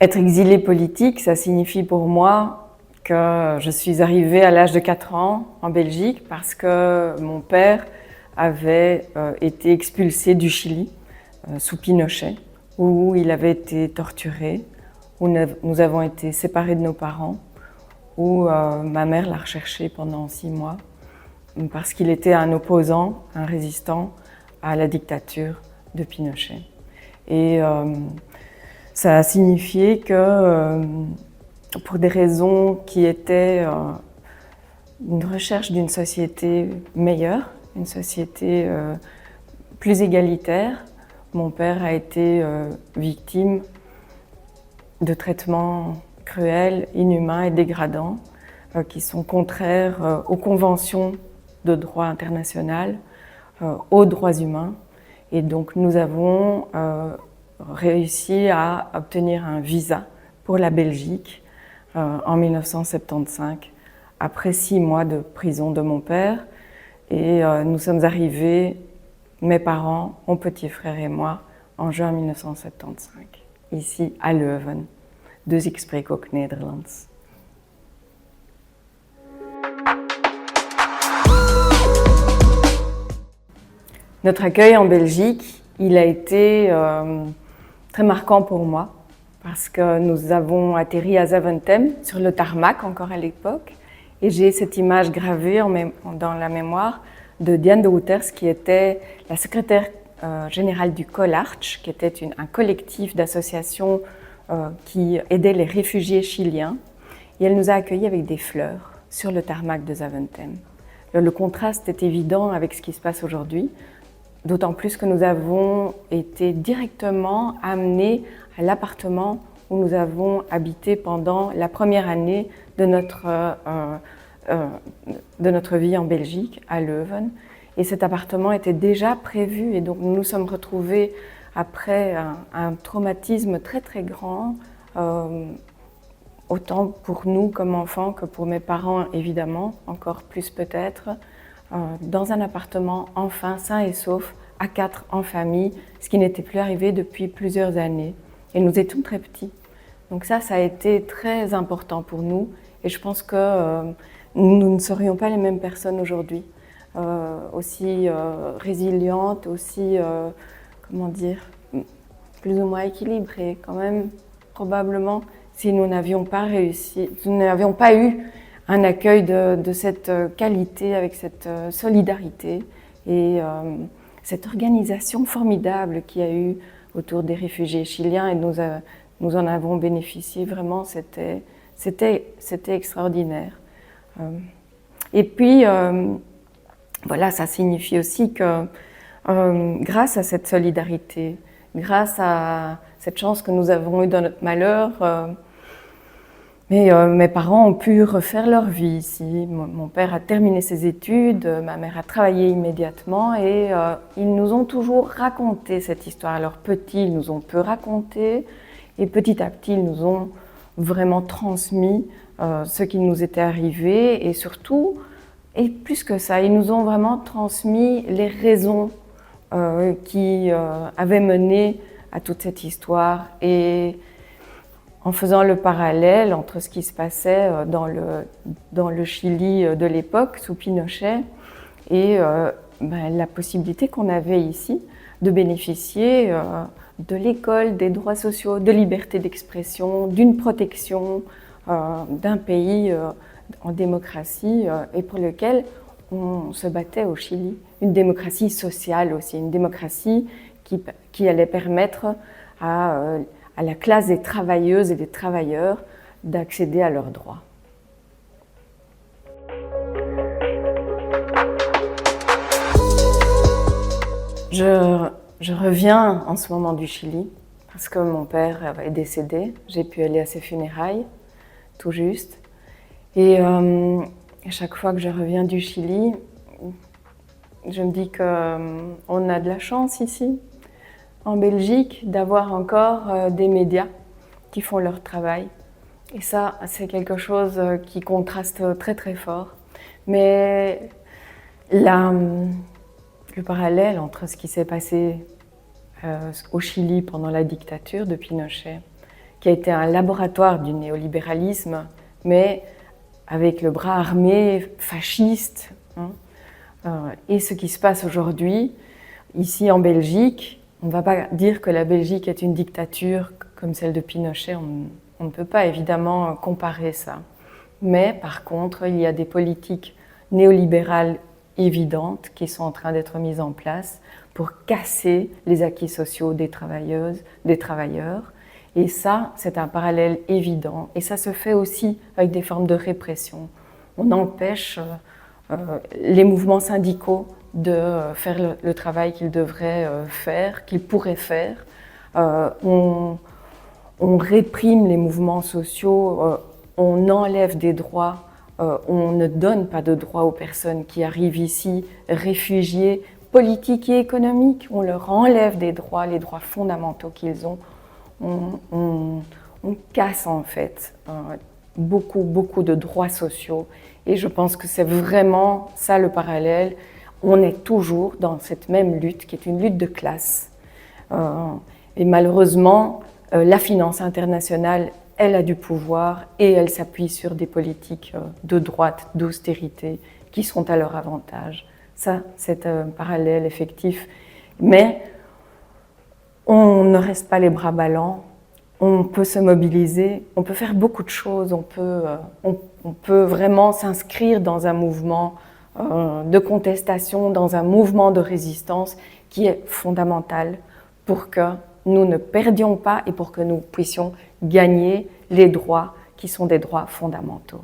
Être exilé politique, ça signifie pour moi que je suis arrivée à l'âge de 4 ans en Belgique parce que mon père avait été expulsé du Chili sous Pinochet, où il avait été torturé, où nous avons été séparés de nos parents, où ma mère l'a recherché pendant 6 mois parce qu'il était un opposant, un résistant à la dictature de Pinochet. Et ça a signifié que pour des raisons qui étaient une recherche d'une société meilleure, une société plus égalitaire, mon père a été victime de traitements cruels, inhumains et dégradants qui sont contraires aux conventions de droit international, aux droits humains. Et donc nous avons réussi à obtenir un visa pour la Belgique en 1975, après 6 mois de prison de mon père. Et nous sommes arrivés, mes parents, mon petit frère et moi, en juin 1975, ici à Leuven. Dus ik spreek ook Nederlands. Notre accueil en Belgique, il a été très marquant pour moi parce que nous avons atterri à Zaventem, sur le tarmac encore à l'époque, et j'ai cette image gravée dans la mémoire de Diane de Wouters, qui était la secrétaire générale du Colarch, qui était un collectif d'associations qui aidait les réfugiés chiliens, et elle nous a accueillis avec des fleurs sur le tarmac de Zaventem. Le contraste est évident avec ce qui se passe aujourd'hui, d'autant plus que nous avons été directement amenés à l'appartement où nous avons habité pendant la première année de notre vie en Belgique, à Leuven. Et cet appartement était déjà prévu, et donc nous nous sommes retrouvés après un traumatisme très très grand, autant pour nous comme enfants que pour mes parents évidemment, encore plus peut-être, dans un appartement enfin sain et sauf, à 4 en famille, ce qui n'était plus arrivé depuis plusieurs années. Et nous étions très petits. Donc ça a été très important pour nous. Et je pense que nous ne serions pas les mêmes personnes aujourd'hui. Aussi résilientes, aussi, comment dire, plus ou moins équilibrées quand même, probablement, si nous n'avions pas réussi, si nous n'avions pas eu un accueil de cette qualité, avec cette solidarité et cette organisation formidable qu'il y a eu autour des réfugiés chiliens, et nous en avons bénéficié. Vraiment, c'était extraordinaire. Et puis, voilà, ça signifie aussi que grâce à cette solidarité, grâce à cette chance que nous avons eue dans notre malheur, mes parents ont pu refaire leur vie ici. Mon père a terminé ses études, ma mère a travaillé immédiatement, et ils nous ont toujours raconté cette histoire. Alors petits, ils nous ont peu raconté, et petit à petit, ils nous ont vraiment transmis ce qui nous était arrivé, et surtout, et plus que ça, ils nous ont vraiment transmis les raisons qui avaient mené à toute cette histoire. Et en faisant le parallèle entre ce qui se passait dans le Chili de l'époque, sous Pinochet, et la possibilité qu'on avait ici de bénéficier de l'école, des droits sociaux, de liberté d'expression, d'une protection d'un pays en démocratie et pour lequel on se battait au Chili. Une démocratie sociale aussi, une démocratie qui allait permettre à la classe des travailleuses et des travailleurs d'accéder à leurs droits. Je reviens en ce moment du Chili parce que mon père est décédé. J'ai pu aller à ses funérailles, tout juste. Et à chaque fois que je reviens du Chili, je me dis qu'on a de la chance ici, en Belgique, d'avoir encore des médias qui font leur travail. Et ça, c'est quelque chose qui contraste très très fort. Mais Le parallèle entre ce qui s'est passé au Chili pendant la dictature de Pinochet, qui a été un laboratoire du néolibéralisme, mais avec le bras armé fasciste, et ce qui se passe aujourd'hui, ici en Belgique. On ne va pas dire que la Belgique est une dictature comme celle de Pinochet, on ne peut pas évidemment comparer ça. Mais par contre, il y a des politiques néolibérales évidentes qui sont en train d'être mises en place pour casser les acquis sociaux des travailleuses, des travailleurs. Et ça, c'est un parallèle évident. Et ça se fait aussi avec des formes de répression. On empêche les mouvements syndicaux de faire le travail qu'ils devraient faire, qu'ils pourraient faire. On réprime les mouvements sociaux, on enlève des droits, on ne donne pas de droits aux personnes qui arrivent ici, réfugiées, politiques et économiques. On leur enlève des droits, les droits fondamentaux qu'ils ont. On casse en fait beaucoup de droits sociaux. Et je pense que c'est vraiment ça le parallèle. On est toujours dans cette même lutte qui est une lutte de classe. Et malheureusement, la finance internationale, elle a du pouvoir et elle s'appuie sur des politiques de droite, d'austérité, qui sont à leur avantage. Ça, c'est un parallèle effectif. Mais on ne reste pas les bras ballants. On peut se mobiliser, on peut faire beaucoup de choses, on peut vraiment s'inscrire dans un mouvement de contestation, dans un mouvement de résistance qui est fondamental pour que nous ne perdions pas et pour que nous puissions gagner les droits qui sont des droits fondamentaux.